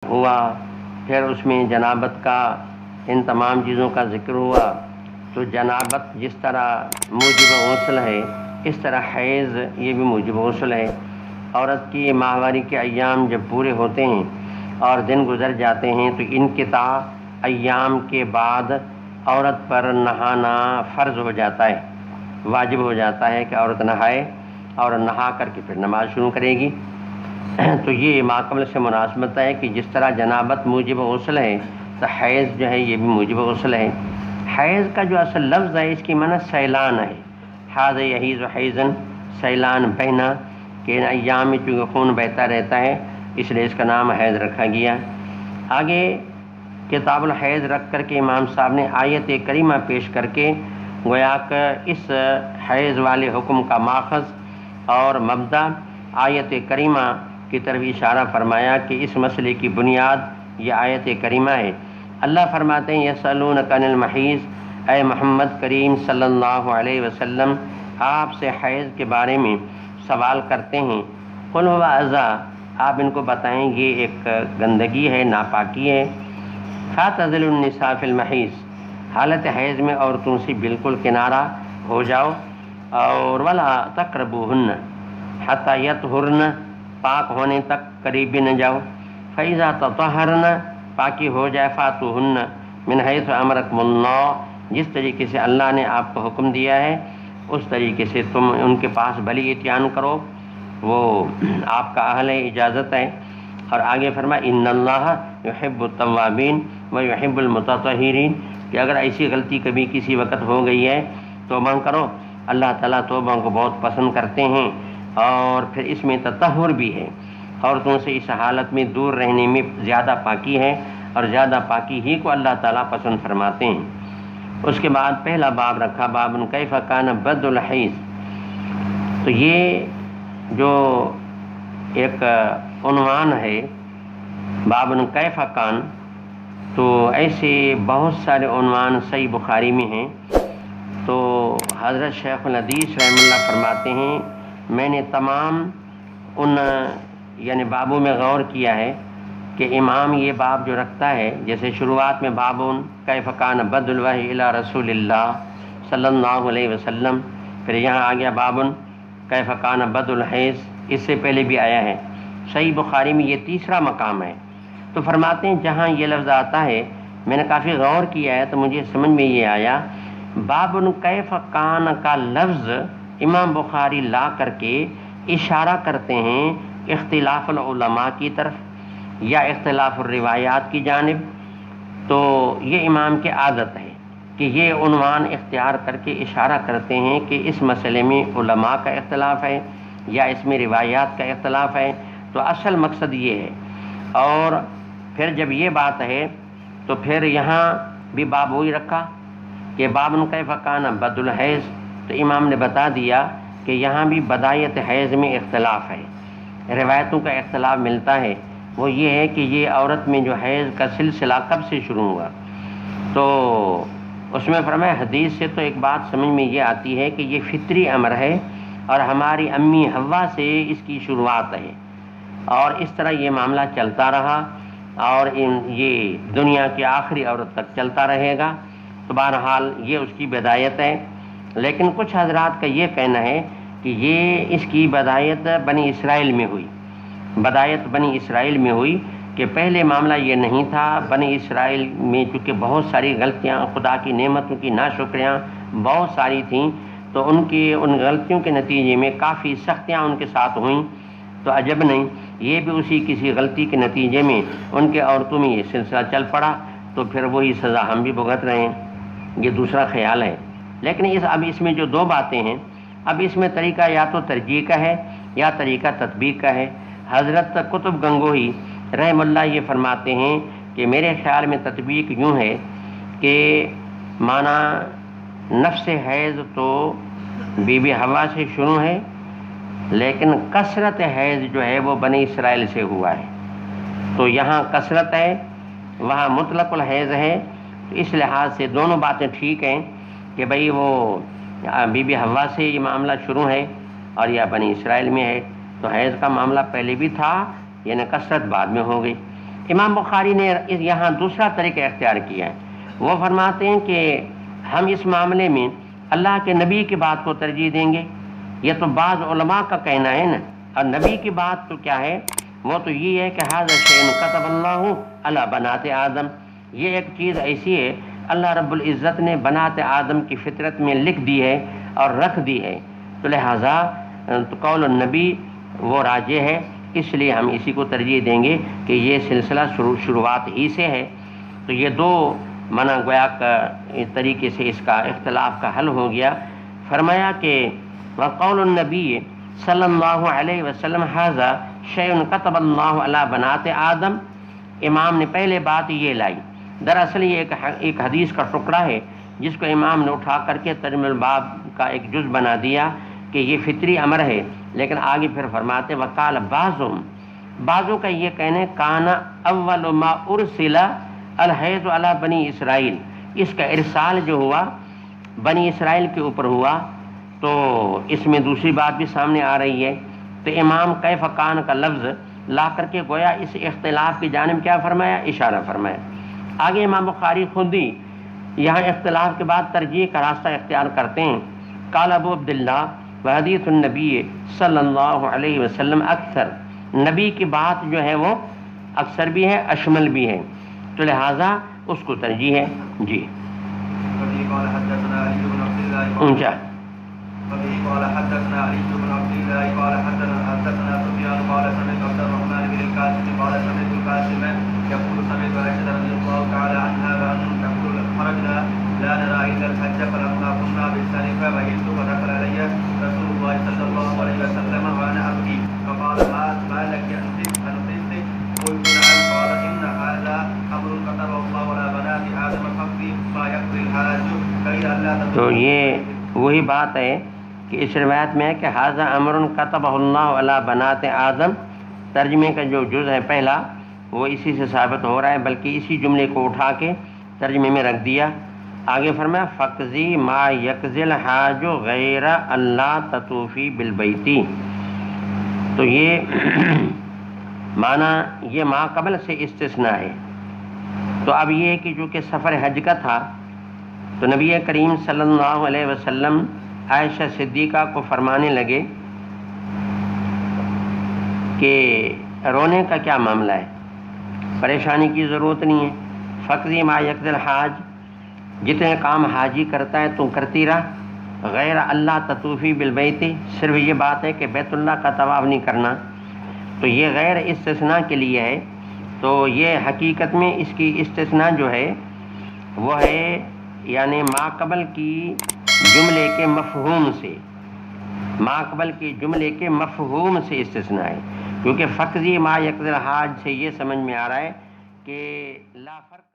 ہوا، پھر اس میں جنابت کا ان تمام چیزوں کا ذکر ہوا، تو جنابت جس طرح موجب غسل ہے اس طرح حیض یہ بھی موجب غسل ہے۔ عورت کی ماہواری کے ایام جب پورے ہوتے ہیں اور دن گزر جاتے ہیں تو انقطاع ایام کے بعد عورت پر نہانا فرض ہو جاتا ہے، واجب ہو جاتا ہے کہ عورت نہائے اور نہا کر کے پھر نماز شروع کرے گی۔ تو یہ ماقبل سے مناسبت ہے کہ جس طرح جنابت موجب غسل ہے تو حیض جو ہے یہ بھی موجب غسل ہے۔ حیض کا جو اصل لفظ ہے اس کی معنی سیلان ہے، حاذ یحیض حیضاً، سیلان بہنا، کہ ان ایام میں چونکہ خون بہتا رہتا ہے اس لیے اس کا نام حیض رکھا گیا۔ آگے کتاب الحیض رکھ کر کے امام صاحب نے آیت کریمہ پیش کر کے گویا کہ اس حیض والے حکم کا ماخذ اور مبدا آیت کریمہ کی طرف اشارہ فرمایا کہ اس مسئلے کی بنیاد یہ آیت کریمہ ہے۔ اللہ فرماتے ہیں یسألونک عن المحیض، اے محمد کریم صلی اللہ علیہ وسلم آپ سے حیض کے بارے میں سوال کرتے ہیں، قل هو اذی، آپ ان کو بتائیں یہ ایک گندگی ہے، ناپاکی ہے، فاعتزلوا النساء فی المحیض، حالت حیض میں عورتوں سے بالکل کنارہ ہو جاؤ، اور ولا تقربوہن حتی یطہرن، پاک ہونے تک قریب بھی نہ جاؤ، فاذا تطہرن، پاکی ہو جائے، فاتوہن من حیث امرکم اللہ، جس طریقے سے اللہ نے آپ کو حکم دیا ہے اس طریقے سے تم ان کے پاس بلی اتیان کرو، وہ آپ کا اہل اجازت ہے۔ اور آگے فرمایا ان اللہ یحب التوابین و یحب المتطہرین، کہ اگر ایسی غلطی کبھی کسی وقت ہو گئی ہے توبہ کرو، اللہ تعالیٰ توبہ کو بہت پسند کرتے ہیں، اور پھر اس میں تطہر بھی ہے، عورتوں سے اس حالت میں دور رہنے میں زیادہ پاکی ہے، اور زیادہ پاکی ہی کو اللہ تعالیٰ پسند فرماتے ہیں۔ اس کے بعد پہلا باب رکھا باب کیف کان بدء الحیض، تو یہ جو ایک عنوان ہے باب کیف کان، تو ایسے بہت سارے عنوان صحیح بخاری میں ہیں۔ تو حضرت شیخ الحدیث رحمہ اللہ فرماتے ہیں میں نے تمام ان یعنی بابوں میں غور کیا ہے کہ امام یہ باب جو رکھتا ہے، جیسے شروعات میں بابون کیف کان بدء الوحی الی رسول اللہ صلی اللہ علیہ وسلم، پھر یہاں آ گیا بابن کیف کان بدء الحیض، اس سے پہلے بھی آیا ہے، صحیح بخاری میں یہ تیسرا مقام ہے۔ تو فرماتے ہیں جہاں یہ لفظ آتا ہے میں نے کافی غور کیا ہے تو مجھے سمجھ میں یہ آیا بابن کیف کان کا لفظ امام بخاری لا کر کے اشارہ کرتے ہیں اختلاف العلماء کی طرف یا اختلاف الروایات کی جانب۔ تو یہ امام کی عادت ہے کہ یہ عنوان اختیار کر کے اشارہ کرتے ہیں کہ اس مسئلے میں علماء کا اختلاف ہے یا اس میں روایات کا اختلاف ہے، تو اصل مقصد یہ ہے۔ اور پھر جب یہ بات ہے تو پھر یہاں بھی باب وہی رکھا کہ بابن کیف کان بدء الحیض، تو امام نے بتا دیا کہ یہاں بھی بدایت حیض میں اختلاف ہے، روایتوں کا اختلاف ملتا ہے، وہ یہ ہے کہ یہ عورت میں جو حیض کا سلسلہ کب سے شروع ہوا۔ تو اس میں فرمایا حدیث سے تو ایک بات سمجھ میں یہ آتی ہے کہ یہ فطری امر ہے اور ہماری امی حوا سے اس کی شروعات ہے، اور اس طرح یہ معاملہ چلتا رہا اور یہ دنیا کی آخری عورت تک چلتا رہے گا۔ تو بہرحال یہ اس کی بدایت ہے، لیکن کچھ حضرات کا یہ کہنا ہے کہ یہ اس کی بدایت بنی اسرائیل میں ہوئی، بدایت بنی اسرائیل میں ہوئی، کہ پہلے معاملہ یہ نہیں تھا۔ بنی اسرائیل میں چونکہ بہت ساری غلطیاں، خدا کی نعمتوں کی ناشکریاں بہت ساری تھیں، تو ان غلطیوں کے نتیجے میں کافی سختیاں ان کے ساتھ ہوئیں، تو عجب نہیں یہ بھی اسی کسی غلطی کے نتیجے میں ان کے عورتوں میں یہ سلسلہ چل پڑا، تو پھر وہی سزا ہم بھی بھگت رہے ہیں، یہ دوسرا خیال ہے۔ لیکن اب اس میں جو دو باتیں ہیں، اب اس میں طریقہ یا تو ترجیح کا ہے یا طریقہ تطبیق کا ہے۔ حضرت قطب گنگوہی رحم اللہ یہ فرماتے ہیں کہ میرے خیال میں تطبیق یوں ہے کہ معنی نفس حیض تو بی بی حوا سے شروع ہے، لیکن کثرت حیض جو ہے وہ بنی اسرائیل سے ہوا ہے، تو یہاں کثرت ہے وہاں مطلق الحیض ہے، تو اس لحاظ سے دونوں باتیں ٹھیک ہیں کہ بھئی وہ بی بی حوا سے یہ معاملہ شروع ہے اور یا بنی اسرائیل میں ہے، تو حیض کا معاملہ پہلے بھی تھا، یعنی کثرت بعد میں ہو گئی۔ امام بخاری نے یہاں دوسرا طریقہ اختیار کیا ہے، وہ فرماتے ہیں کہ ہم اس معاملے میں اللہ کے نبی کی بات کو ترجیح دیں گے. یہ تو بعض علماء کا کہنا ہے نا، اور نبی کی بات تو کیا ہے، وہ تو یہ ہے کہ ھذا شیء کتب اللہ علی بنات آدم، یہ ایک چیز ایسی ہے اللہ رب العزت نے بنات آدم کی فطرت میں لکھ دی ہے اور رکھ دی ہے، تو لہٰذا قول النبی وہ راجح ہے، اس لیے ہم اسی کو ترجیح دیں گے کہ یہ سلسلہ شروعات ہی سے ہے. تو یہ دو منع گویا کا طریقے سے اس کا اختلاف کا حل ہو گیا. فرمایا کہ وقول النبی صلی اللہ علیہ وسلم ھذا شیء کتب اللہ علی بنات آدم، امام نے پہلے بات یہ لائی. دراصل یہ ایک حدیث کا ٹکڑا ہے جس کو امام نے اٹھا کر کے ترجمہ الباب کا ایک جز بنا دیا کہ یہ فطری امر ہے، لیکن آگے پھر فرماتے وقال بعضوں کا یہ کہنے کانا اول ما ارسل الحیض علی بنی اسرائیل، اس کا ارسال جو ہوا بنی اسرائیل کے اوپر ہوا، تو اس میں دوسری بات بھی سامنے آ رہی ہے. تو امام کیف کان کا لفظ لا کر کے گویا اس اختلاف کی جانب کیا فرمایا، اشارہ فرمایا. آگے امام بخاری خود ہی یہاں اختلاف کے بعد ترجیح کا راستہ اختیار کرتے ہیں. قال ابو عبداللہ وحدیث النبی صلی اللہ علیہ وسلم اکثر، نبی کی بات جو ہے وہ اکثر بھی ہے اشمل بھی ہے، تو لہٰذا اس کو ترجیح ہے. جی اونچا. وبه قال حدثنا علي بن عبد الله قال حدثنا سفيان قال سمعت عبد الرحمن بن القاسم قال سمعت القاسم يقول سمعت عائشة رضي الله تعالى عنها وعنهم تقول خرجنا لا نرى إلا الحج فلما كنا بالسنف وجدت فدخل علي رسول الله صلى الله عليه وسلم وأنا أبكي فقال ما لك أنفست قلت نعم قال إن هذا أمر كتبه الله على بنات آدم فاقضي ما يقضي الحاج غير ألا تدخل. تو یہ وہی بات ہے کہ اس روایت میں ہے کہ ھذا امر کتبہ اللہ علی بنات آدم، ترجمے کا جو جز ہے پہلا وہ اسی سے ثابت ہو رہا ہے، بلکہ اسی جملے کو اٹھا کے ترجمے میں رکھ دیا. آگے فرمایا فقضی ما یقضی الحاج غیر اللہ تطوفی بالبیتی. تو یہ معنی یہ ما قبل سے استثناء ہے. تو اب یہ کہ جو کہ سفر حج کا تھا تو نبی کریم صلی اللہ علیہ وسلم عائشہ صدیقہ کو فرمانے لگے کہ رونے کا کیا معاملہ ہے، پریشانی کی ضرورت نہیں ہے. فقضی ما یقضی الحاج، جتنے کام حاجی کرتا ہے تو کرتی رہ، غیر اللہ تطوفی بالبیت، صرف یہ بات ہے کہ بیت اللہ کا طواف نہیں کرنا. تو یہ غیر استثناء کے لیے ہے. تو یہ حقیقت میں اس کی استثناء جو ہے وہ ہے یعنی ما قبل کی جملے کے مفہوم سے، ما قبل کی جملے کے مفہوم سے استثناء ہے، کیونکہ فقضی ما یقضی الحاج سے یہ سمجھ میں آ رہا ہے کہ لا فرق